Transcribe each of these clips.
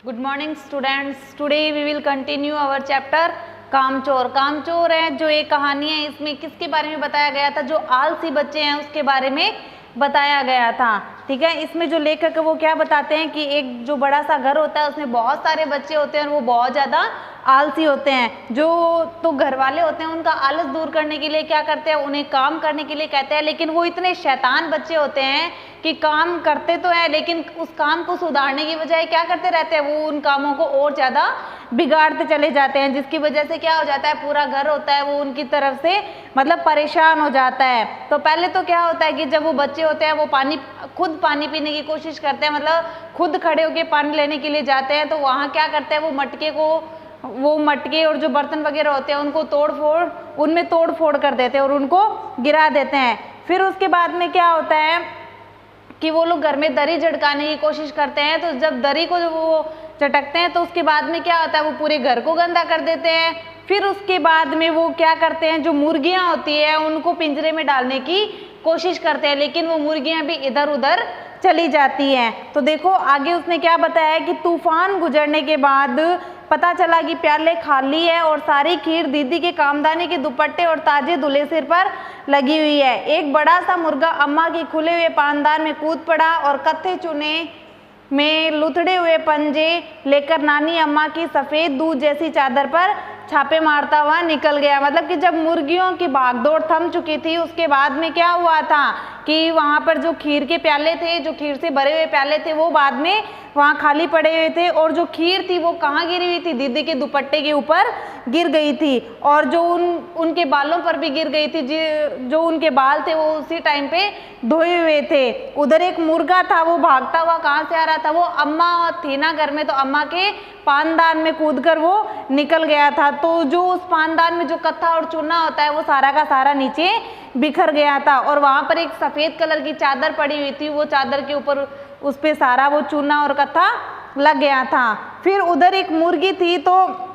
Good morning students. Today we will continue our chapter Kamchor. Kamchor है जो एक कहानी है, इसमें किसके बारे में बताया गया था? जो आलसी बच्चे हैं उसके बारे में बताया गया था। ठीक है, इसमें जो लेखक है वो क्या बताते हैं कि एक जो बड़ा सा घर होता है उसमें बहुत सारे बच्चे होते हैं और वो बहुत ज़्यादा आलसी होते हैं। जो तो घर वाले होते हैं उनका आलस दूर करने के लिए क्या करते हैं, उन्हें काम करने के लिए कहते हैं, लेकिन वो इतने शैतान बच्चे होते हैं कि काम करते तो है लेकिन उस काम को सुधारने की बजाय क्या करते रहते हैं, वो उन कामों को और ज़्यादा बिगाड़ते चले जाते हैं, जिसकी वजह से क्या हो जाता है, पूरा घर होता है वो उनकी तरफ से मतलब परेशान हो जाता है। तो पहले तो क्या होता है कि जब वो बच्चे होते हैं वो खुद पानी पीने की कोशिश करते हैं, मतलब खुद खड़े होकर पानी लेने के लिए जाते हैं। तो वहाँ क्या करते हैं, वो मटके और जो बर्तन वगैरह होते हैं उनको उनमें तोड़ फोड़ कर देते हैं और उनको गिरा देते हैं। फिर उसके बाद में क्या होता है कि वो लोग घर में दरी झटकाने की कोशिश करते हैं। तो जब दरी को वो चटकते हैं तो उसके बाद में क्या होता है, वो पूरे घर को गंदा कर देते हैं। फिर उसके बाद में वो क्या करते हैं, जो मुर्गियां होती है उनको पिंजरे में डालने की कोशिश करते हैं, लेकिन वो मुर्गियां भी इधर उधर चली जाती हैं। तो देखो आगे उसने क्या बताया कि तूफान गुजरने के बाद पता चला कि प्याले खाली है और सारी खीर दीदी के कामदानी के दुपट्टे और ताजे धुले सिर पर लगी हुई है। एक बड़ा सा मुर्गा अम्मा के खुले हुए पानदान में कूद पड़ा और कत्थे चुने में लुथड़े हुए पंजे लेकर नानी अम्मा की सफ़ेद दूध जैसी चादर पर छापे मारता हुआ निकल गया। मतलब कि जब मुर्गियों की भागदौड़ थम चुकी थी उसके बाद में क्या हुआ था कि वहाँ पर जो खीर के प्याले थे, जो खीर से भरे हुए प्याले थे, वो बाद में वहाँ खाली पड़े हुए थे और जो खीर थी वो कहाँ गिरी हुई थी, दीदी के दुपट्टे के ऊपर गिर गई थी और जो उनके बालों पर भी गिर गई थी। जो उनके बाल थे वो उसी टाइम पे धोए हुए थे। उधर एक मुर्गा था, वो भागता हुआ कहाँ से आ रहा था, वो अम्मा थी ना घर में, तो अम्मा के पानदान में कूदकर वो निकल गया था। तो जो उस पानदान में जो कत्था और चूना होता है वो सारा का सारा नीचे बिखर गया था और वहाँ पर एक सफ़ेद कलर की चादर पड़ी हुई थी, वो चादर के ऊपर उस पे सारा वो चूना और कत्था लग गया था। फिर उधर एक मुर्गी थी, तो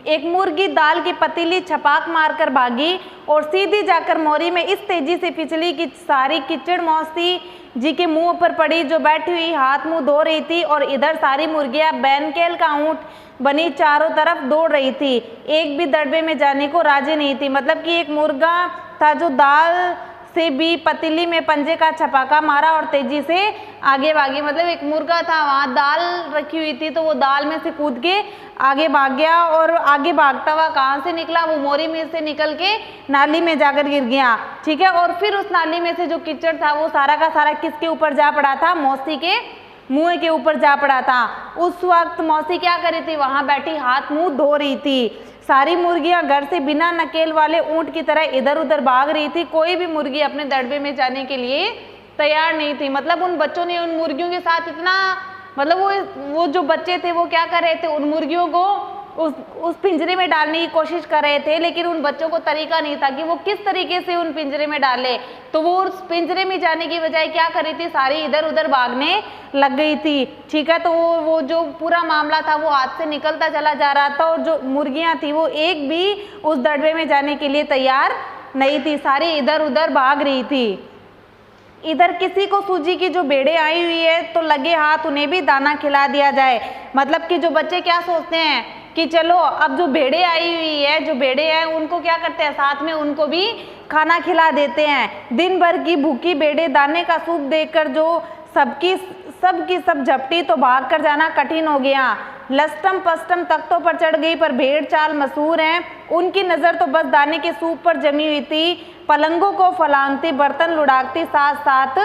एक मुर्गी दाल की पतीली छपाक मारकर भागी और सीधी जाकर मोरी में इस तेजी से फिसली कि सारी कीचड़ मौसी जी के मुंह पर पड़ी, जो बैठी हुई हाथ मुंह धो रही थी। और इधर सारी मुर्गियां बैनकेल का ऊंट बनी चारों तरफ दौड़ रही थी, एक भी दड़बे में जाने को राजी नहीं थी। मतलब कि एक मुर्गा था जो दाल से भी पतीली में पंजे का छपाका मारा और तेजी से आगे भागी। मतलब एक मुर्गा था, वहाँ दाल रखी हुई थी तो वो दाल में से कूद के आगे भाग गया और आगे भागता हुआ कहाँ से निकला, वो मोरी में से निकल के नाली में जाकर गिर गया। ठीक है, और फिर उस नाली में से जो कीचड़ था वो सारा का सारा किसके ऊपर जा पड़ा था, मौसी के मुंह के ऊपर जा पड़ा था। उस वक्त मौसी क्या कर रही थी, वहाँ बैठी हाथ मुंह धो रही थी। सारी मुर्गियां घर से बिना नकेल वाले ऊंट की तरह इधर उधर भाग रही थी, कोई भी मुर्गी अपने दड़बे में जाने के लिए तैयार नहीं थी। मतलब उन बच्चों ने उन मुर्गियों के साथ इतना, मतलब वो जो बच्चे थे वो क्या कर रहे थे, उन मुर्गियों को उस पिंजरे में डालने की कोशिश कर रहे थे, लेकिन उन बच्चों को तरीका नहीं था कि वो किस तरीके से उन पिंजरे में डाले। तो वो उस पिंजरे में जाने की बजाय क्या कर रही थी, सारी इधर उधर भागने लग गई थी। ठीक है, तो वो जो पूरा मामला था वो हाथ से निकलता चला जा रहा था और जो मुर्गियां थी वो एक भी उस दड़बे में जाने के लिए तैयार नहीं थी, सारी इधर उधर भाग रही थी। इधर किसी को सूजी की जो भेड़ें आई हुई है तो लगे हाथ उन्हें भी दाना खिला दिया जाए। मतलब कि जो बच्चे क्या सोचते हैं कि चलो अब जो भेड़ें आई हुई है, जो भेड़ें हैं उनको क्या करते हैं, साथ में उनको भी खाना खिला देते हैं। दिन भर की भूखी भेड़ें दाने का सूप देखकर जो सबकी सब झपटी तो भाग कर जाना कठिन हो गया। लस्टम पस्टम तख्तों पर चढ़ गई, पर भेड़ चाल मशहूर हैं, उनकी नज़र तो बस दाने के सूप पर जमी हुई थी। पलंगों को फलांगती, बर्तन लुढ़ाकती साथ साथ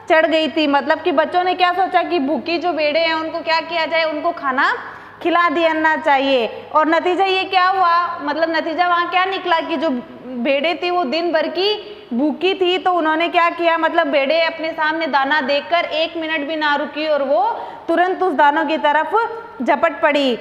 चढ़ गई थी। मतलब कि बच्चों ने क्या सोचा कि भूखी जो भेड़ें हैं उनको क्या किया जाए, उनको खाना खिला दिया चाहिए। और नतीजा ये क्या हुआ, मतलब नतीजा वहाँ क्या निकला कि जो भेड़ें थी वो दिन भर की भूखी थी, तो उन्होंने क्या किया, मतलब भेड़ें अपने सामने दाना देखकर 1 मिनट भी ना रुकी और वो तुरंत उस दानों की तरफ झपट पड़ी।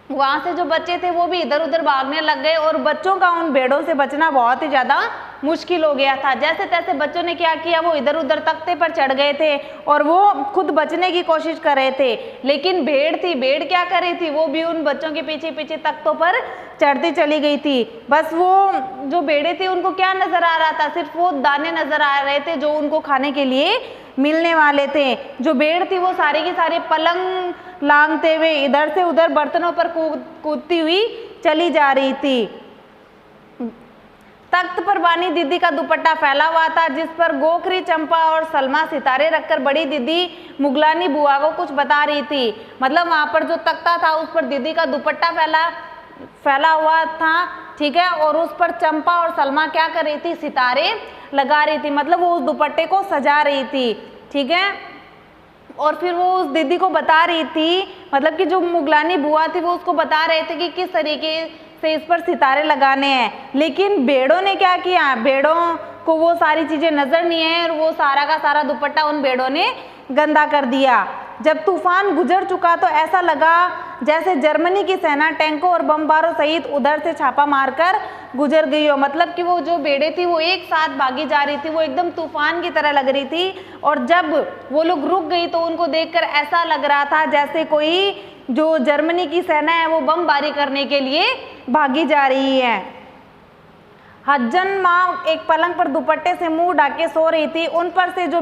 वहाँ से जो बच्चे थे वो भी इधर उधर भागने लग गए और बच्चों का उन भेड़ों से बचना बहुत ही ज़्यादा मुश्किल हो गया था। जैसे तैसे बच्चों ने क्या किया, वो इधर उधर तख्ते पर चढ़ गए थे और वो खुद बचने की कोशिश कर रहे थे, लेकिन भेड़ थी, भेड़ क्या कर रही थी, वो भी उन बच्चों के पीछे पीछे तख्तों पर चढ़ती चली गई थी। बस वो जो भेड़े थे उनको क्या नजर आ रहा था, सिर्फ वो दाने नजर आ रहे थे जो उनको खाने के लिए मिलने वाले थे। जो भेड़ थी वो सारी की सारी पलंग लांघते हुए इधर से उधर बर्तनों पर कूदती हुई चली जा रही थी। तख्त पर बानी दीदी का दुपट्टा फैला हुआ था, जिस पर गोखरी, चंपा और सलमा सितारे रखकर बड़ी दीदी मुगलानी बुआ को कुछ बता रही थी। मतलब वहां पर जो तख्ता था उस पर दीदी का दुपट्टा फैला हुआ था, ठीक है, और उस पर चंपा और सलमा क्या कर रही थी, सितारे लगा रही थी, मतलब वो उस दुपट्टे को सजा रही थी, ठीक है। और फिर वो उस दीदी को बता रही थी, मतलब कि जो मुगलानी बुआ थी वो उसको बता रहे थे कि किस तरीके से इस पर सितारे लगाने हैं। लेकिन भेड़ों ने क्या किया, भेड़ों को वो सारी चीजें नजर नहीं है और वो सारा का सारा दुपट्टा उन भेड़ों ने गंदा कर दिया। जब तूफान गुजर चुका तो ऐसा लगा जैसे जर्मनी की सेना टैंकों और बमबारों सहित उधर से छापा मारकर गुजर गई हो। मतलब कि वो जो भेड़ें थी वो एक साथ भागी जा रही थी, वो एकदम तूफान की तरह लग रही थी, और जब वो लोग रुक गई तो उनको देखकर ऐसा लग रहा था जैसे कोई जो जर्मनी की सेना है वो बमबारी करने के लिए भागी जा रही है। हज्जन माँ एक पलंग पर दुपट्टे से मुंह ढाके सो रही थी। उन पर से जो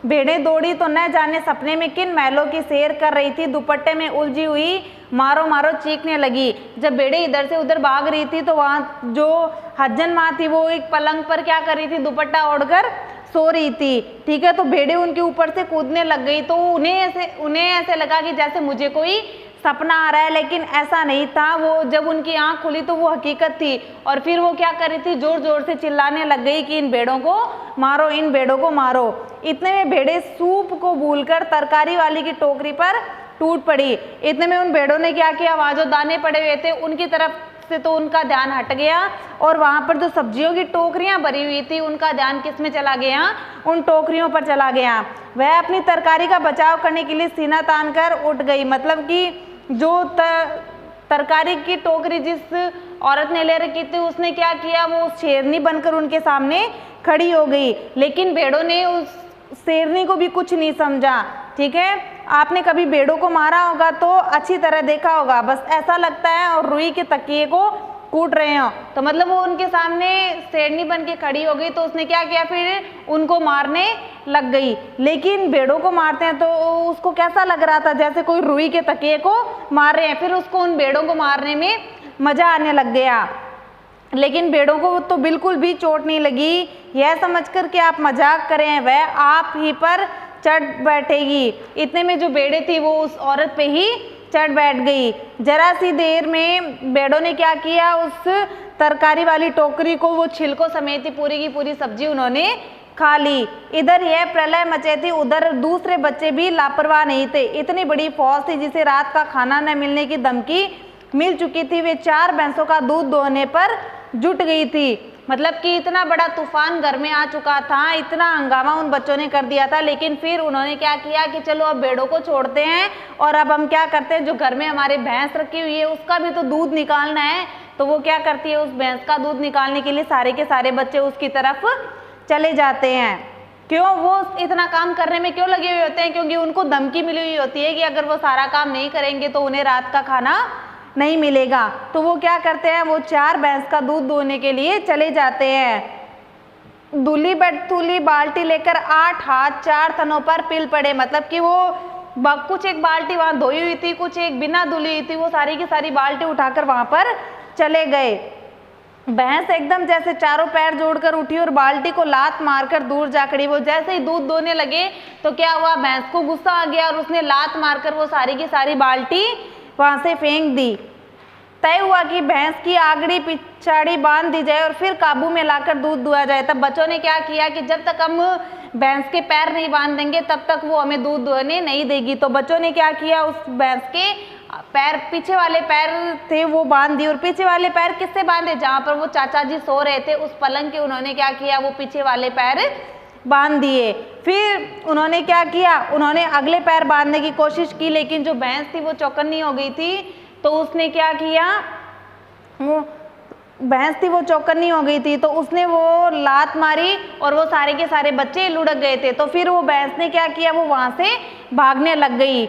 भेड़ें दौड़ी तो न जाने सपने में किन महलों की सैर कर रही थी। दुपट्टे में उलझी हुई मारो मारो चीखने लगी। जब भेड़ें इधर से उधर भाग रही थी तो वहाँ जो हज्जन माँ थी वो एक पलंग पर क्या कर रही थी, दुपट्टा ओढ़कर सो रही थी, ठीक है। तो भेड़ें उनके ऊपर से कूदने लग गई, तो उन्हें ऐसे लगा कि जैसे मुझे कोई सपना आ रहा है, लेकिन ऐसा नहीं था। वो जब उनकी आंख खुली तो वो हकीकत थी, और फिर वो क्या कर रही थी, जोर जोर से चिल्लाने लग गई कि इन भेड़ों को मारो, इन भेड़ों को मारो। इतने में भेड़ें सूप को भूलकर तरकारी वाली की टोकरी पर टूट पड़ी। इतने में उन भेड़ों ने क्या किया, वहाँ जो दाने पड़े हुए थे उनकी तरफ से तो उनका ध्यान हट गया, और वहाँ पर जो सब्जियों की टोकरियाँ भरी हुई थी उनका ध्यान किस में चला गया, उन टोकरियों पर चला गया। वह अपनी तरकारी का बचाव करने के लिए सीना तान कर उठ गई। मतलब कि जो तरकारी की टोकरी जिस औरत ने ले रखी थी उसने क्या किया, वो शेरनी बनकर उनके सामने खड़ी हो गई। लेकिन भेड़ों ने उस शेरनी को भी कुछ नहीं समझा, ठीक है। आपने कभी भेड़ों को मारा होगा तो अच्छी तरह देखा होगा, बस ऐसा लगता है और रुई के तकिए को कूट रहे हो। तो मतलब वो उनके सामने शेरनी बन के खड़ी हो गई, तो उसने क्या किया, फिर उनको मारने लग गई। लेकिन भेड़ों को मारते हैं तो उसको कैसा लग रहा था, जैसे कोई रुई के तकिए को मार रहे हैं। फिर उसको उन भेड़ों को मारने में मजा आने लग गया। लेकिन भेड़ों को तो बिल्कुल भी चोट नहीं लगी। यह समझकर कि आप मजाक करें, वह आप ही पर चढ़ बैठेगी। इतने में जो भेड़ें थी वो उस औरत पे ही चढ़ बैठ गई। जरा सी देर में भेड़ों ने क्या किया, उस तरकारी वाली टोकरी को वो छिलकों समेत ही पूरी की पूरी सब्जी उन्होंने खा ली। इधर यह प्रलय मचे थी, उधर दूसरे बच्चे भी लापरवाह नहीं थे। इतनी बड़ी फौज थी जिसे रात का खाना न मिलने की धमकी मिल चुकी थी, वे 4 भैंसों का दूध दोहने पर जुट गई थी। मतलब कि इतना बड़ा तूफान घर में आ चुका था, इतना हंगामा उन बच्चों ने कर दिया था। लेकिन फिर उन्होंने क्या किया कि चलो अब भेड़ों को छोड़ते हैं और अब हम क्या करते हैं, जो घर में हमारे भैंस रखी हुई है उसका भी तो दूध निकालना है। तो वो क्या करती है, उस भैंस का दूध निकालने के लिए सारे के सारे बच्चे उसकी तरफ चले जाते हैं। क्यों, वो इतना काम करने में क्यों लगे हुए होते हैं, क्योंकि उनको धमकी मिली हुई होती है कि अगर वो सारा काम नहीं करेंगे तो उन्हें रात का खाना नहीं मिलेगा। तो वो क्या करते हैं, वो 4 भैंस का दूध दोहने के लिए चले जाते हैं। दूली बटतूली बाल्टी लेकर 8 हाथ 4 थनों पर पिल पड़े। मतलब कि वो कुछ एक बाल्टी वहाँ धोई हुई थी, कुछ एक बिना धुली हुई थी, वो सारी की सारी बाल्टी उठाकर वहाँ पर चले गए। भैंस एकदम जैसे चारों पैर जोड़कर उठी और बाल्टी को लात मारकर दूर जा खड़ी। वो जैसे ही दूध दोने लगे तो क्या हुआ, भैंस को गुस्सा आ गया और उसने लात मारकर वो सारी की सारी बाल्टी वहां से फेंक दी। तय हुआ कि भैंस की आगड़ी पिछाड़ी बांध दी जाए और फिर काबू में लाकर दूध दुआ जाए। तब बच्चों ने क्या किया कि जब तक हम भैंस के पैर नहीं बांध देंगे तब तक वो हमें दूध दुहने नहीं देगी। तो बच्चों ने क्या किया, उस भैंस के पैर, पीछे वाले पैर थे वो बांध दिए। और पीछे वाले पैर किससे बांधे, जहाँ पर वो चाचा जी सो रहे थे उस पलंग के उन्होंने क्या किया, वो पीछे वाले पैर बांध दिए। फिर उन्होंने क्या किया, उन्होंने अगले पैर बांधने की कोशिश की, लेकिन जो भैंस थी वो चौकन्नी हो गई थी। तो उसने क्या किया, वो भैंस थी वो चौकन्नी हो गई थी, तो उसने वो लात मारी और वो सारे के सारे बच्चे लुढ़क गए थे। तो फिर वो भैंस ने क्या किया, वो वहां से भागने लग गई।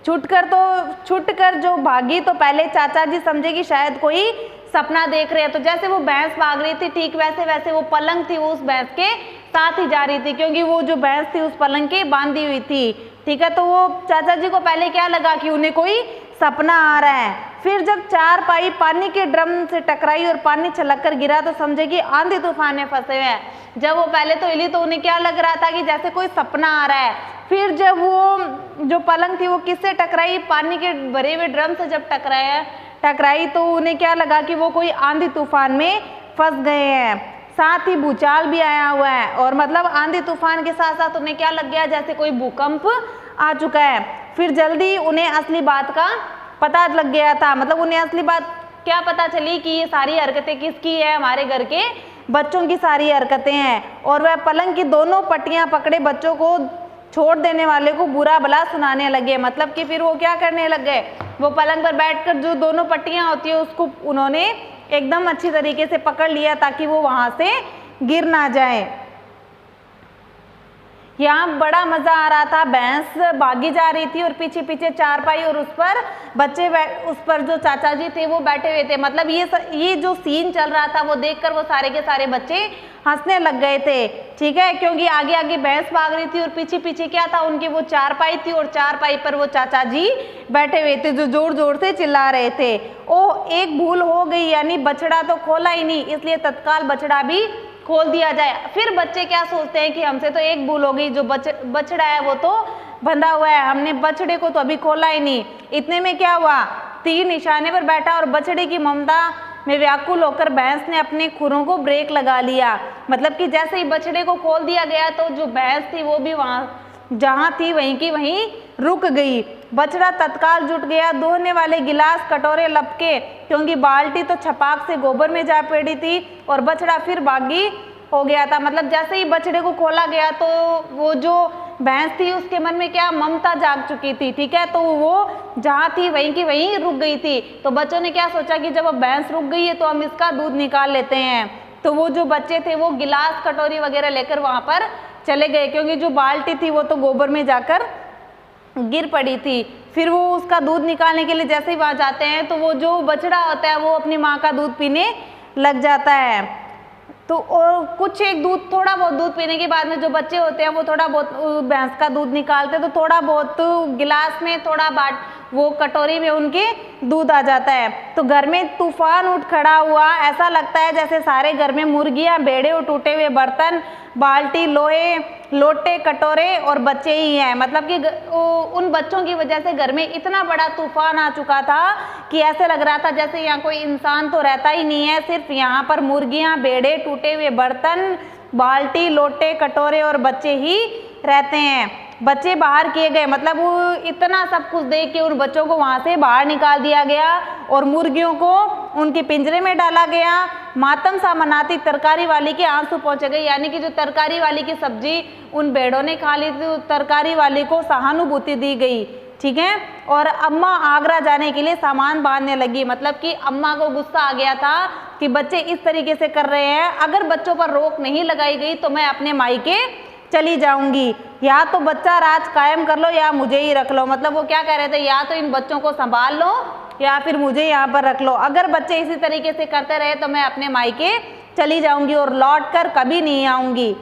छुटकर जो भागी तो पहले चाचा जी समझे कि शायद कोई सपना देख रहे हैं। तो जैसे वो भैंस भाग रही थी, ठीक वैसे वैसे वो पलंग थी वो उस भैंस के साथ ही जा रही थी, क्योंकि वो जो भैंस थी उस पलंग के बांधी हुई थी। ठीक है, तो वो चाचा जी को पहले क्या लगा कि उन्हें कोई सपना आ रहा है। फिर जब चारपाई पानी के ड्रम से टकराई और पानी छलक कर गिरा तो समझे कि आंधी तूफान में फंसे हुए हैं। जब वो पहले तो हिली तो उन्हें क्या लग रहा था कि जैसे कोई सपना आ रहा है। फिर जब वो जो पलंग थी वो किससे टकराई, पानी के भरे हुए ड्रम से जब टकराई तो उन्हें क्या लगा कि वो कोई आंधी तूफान में फंस गए हैं। साथ ही भूचाल भी आया हुआ है, और मतलब आंधी तूफान के साथ साथ उन्हें क्या लग गया, जैसे कोई भूकंप आ चुका है। फिर जल्दी उन्हें असली बात का पता लग गया था, मतलब उन्हें असली बात क्या पता चली कि ये सारी हरकतें किसकी है, हमारे घर के बच्चों की सारी हरकतें हैं। और वह पलंग की दोनों पट्टियां पकड़े बच्चों को छोड़ देने वाले को बुरा भला सुनाने लगे। मतलब कि फिर वो क्या करने लग गए, वो पलंग पर बैठकर जो दोनों पट्टियां होती है उसको उन्होंने एकदम अच्छी तरीके से पकड़ लिया ताकि वो वहां से गिर ना जाए। यहाँ बड़ा मजा आ रहा था, भैंस भागी जा रही थी और पीछे पीछे चारपाई और उस पर बच्चे उस पर जो चाचा जी थे वो बैठे हुए थे। मतलब ये जो सीन चल रहा था वो देखकर वो सारे के सारे बच्चे हंसने लग गए थे। ठीक है, क्योंकि आगे आगे भैंस भाग रही थी और पीछे पीछे क्या था, उनकी वो चारपाई थी और चारपाई पर वो चाचा जी बैठे हुए थे जो जोर जोर से चिल्ला रहे थे। ओह, एक भूल हो गई, यानी बछड़ा तो खोला ही नहीं, इसलिए तत्काल बछड़ा भी खोल दिया जाए। फिर बच्चे क्या सोचते हैं कि हमसे तो एक भूल हो गई, जो बछड़ा है वो तो बंधा हुआ है, हमने बछड़े को तो अभी खोला ही नहीं। इतने में क्या हुआ, तीर निशाने पर बैठा और बछड़े की ममता में व्याकुल होकर भैंस ने अपने खुरों को ब्रेक लगा लिया। मतलब कि जैसे ही बछड़े को खोल दिया गया तो जो भैंस थी वो भी वहां जहां थी वहीं की वहीं रुक गई। बछड़ा तत्काल जुट गया, धोने वाले गिलास कटोरे लपके, क्योंकि बाल्टी तो छपाक से गोबर में जा पड़ी थी और बछड़ा फिर बागी हो गया था। मतलब जैसे ही बछड़े को खोला गया तो वो जो भैंस थी उसके मन में क्या, ममता जाग चुकी थी। ठीक है, तो वो जहाँ थी वहीं की वहीं रुक गई थी। तो बच्चों ने क्या सोचा कि जब अब भैंस रुक गई है तो हम इसका दूध निकाल लेते हैं। तो वो जो बच्चे थे वो गिलास कटोरी वगैरह लेकर वहां पर चले गए, क्योंकि जो बाल्टी थी वो तो गोबर में जाकर गिर पड़ी थी। फिर वो उसका दूध निकालने के लिए जैसे ही वहां जाते हैं तो वो जो बछड़ा होता है वो अपनी माँ का दूध पीने लग जाता है। तो और कुछ एक दूध, थोड़ा बहुत दूध पीने के बाद में जो बच्चे होते हैं वो थोड़ा बहुत भैंस का दूध निकालते हैं, तो थोड़ा बहुत गिलास में, थोड़ा बाट वो कटोरी में उनके दूध आ जाता है। तो घर में तूफान उठ खड़ा हुआ, ऐसा लगता है जैसे सारे घर में मुर्गियां, भेड़े और टूटे हुए बर्तन, बाल्टी, लोहे, लोटे, कटोरे और बच्चे ही हैं। मतलब कि उन बच्चों की वजह से घर में इतना बड़ा तूफान आ चुका था कि ऐसे लग रहा था जैसे यहाँ कोई इंसान तो रहता ही नहीं है, सिर्फ यहाँ पर मुर्गियां, भेड़े, टूटे हुए बर्तन, बाल्टी, लोटे, कटोरे और बच्चे ही रहते हैं। बच्चे बाहर किए गए, मतलब वो इतना सब कुछ देख के उन बच्चों को वहां से बाहर निकाल दिया गया और मुर्गियों को उनके पिंजरे में डाला गया। मातम सा मनाती तरकारी वाली के आंसू पहुंचे गए, यानी कि जो तरकारी वाली की सब्जी उन भेड़ों ने खा ली थी, तरकारी वाली को सहानुभूति दी गई। ठीक है, और अम्मा आगरा जाने के लिए सामान बांधने लगी। मतलब कि अम्मा को गुस्सा आ गया था कि बच्चे इस तरीके से कर रहे हैं, अगर बच्चों पर रोक नहीं लगाई गई तो मैं अपने मायके चली जाऊंगी, या तो बच्चा राज कायम कर लो या मुझे ही रख लो। मतलब वो क्या कह रहे थे, या तो इन बच्चों को संभाल लो या फिर मुझे यहाँ पर रख लो, अगर बच्चे इसी तरीके से करते रहे तो मैं अपने मायके चली जाऊंगी और लौट कर कभी नहीं आऊंगी।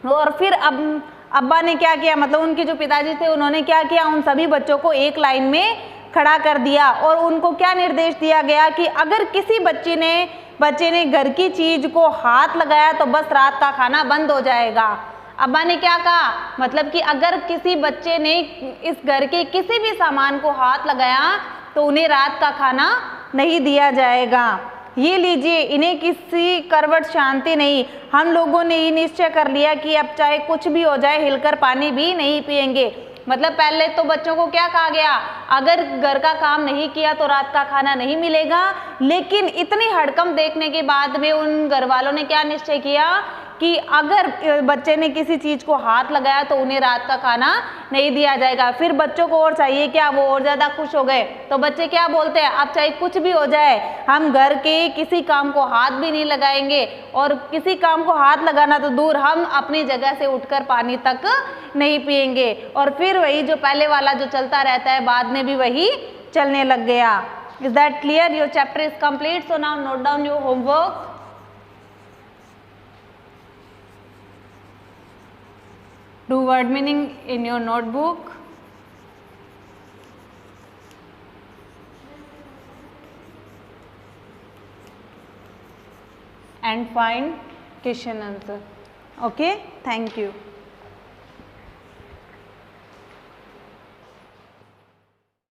और फिर अब्बा ने क्या किया, मतलब उनके जो पिताजी थे उन्होंने क्या किया, उन सभी बच्चों को एक लाइन में खड़ा कर दिया और उनको क्या निर्देश दिया गया कि अगर किसी बच्चे ने घर की चीज को हाथ लगाया तो बस रात का खाना बंद हो जाएगा। अब्बा ने क्या कहा, मतलब कि अगर किसी बच्चे ने इस घर के किसी भी सामान को हाथ लगाया तो उन्हें रात का खाना नहीं दिया जाएगा। ये लीजिए, इन्हें किसी करवट शांति नहीं। हम लोगों ने ये निश्चय कर लिया कि अब चाहे कुछ भी हो जाए हिलकर पानी भी नहीं पिएंगे। मतलब पहले तो बच्चों को क्या कहा गया, अगर घर का काम नहीं किया तो रात का खाना नहीं मिलेगा, लेकिन इतनी हड़कंप देखने के बाद में उन घर वालों ने क्या निश्चय किया कि अगर बच्चे ने किसी चीज़ को हाथ लगाया तो उन्हें रात का खाना नहीं दिया जाएगा। फिर बच्चों को और चाहिए क्या, वो और ज़्यादा खुश हो गए तो बच्चे क्या बोलते हैं, अब चाहे कुछ भी हो जाए हम घर के किसी काम को हाथ भी नहीं लगाएंगे, और किसी काम को हाथ लगाना तो दूर, हम अपनी जगह से उठकर पानी तक नहीं पिएंगे। और फिर वही जो पहले वाला जो चलता रहता है बाद में भी वही चलने लग गया। Is that clear? Your chapter is complete, so now note down your homework. Do word meaning in your notebook. And find question answer. Okay, thank you.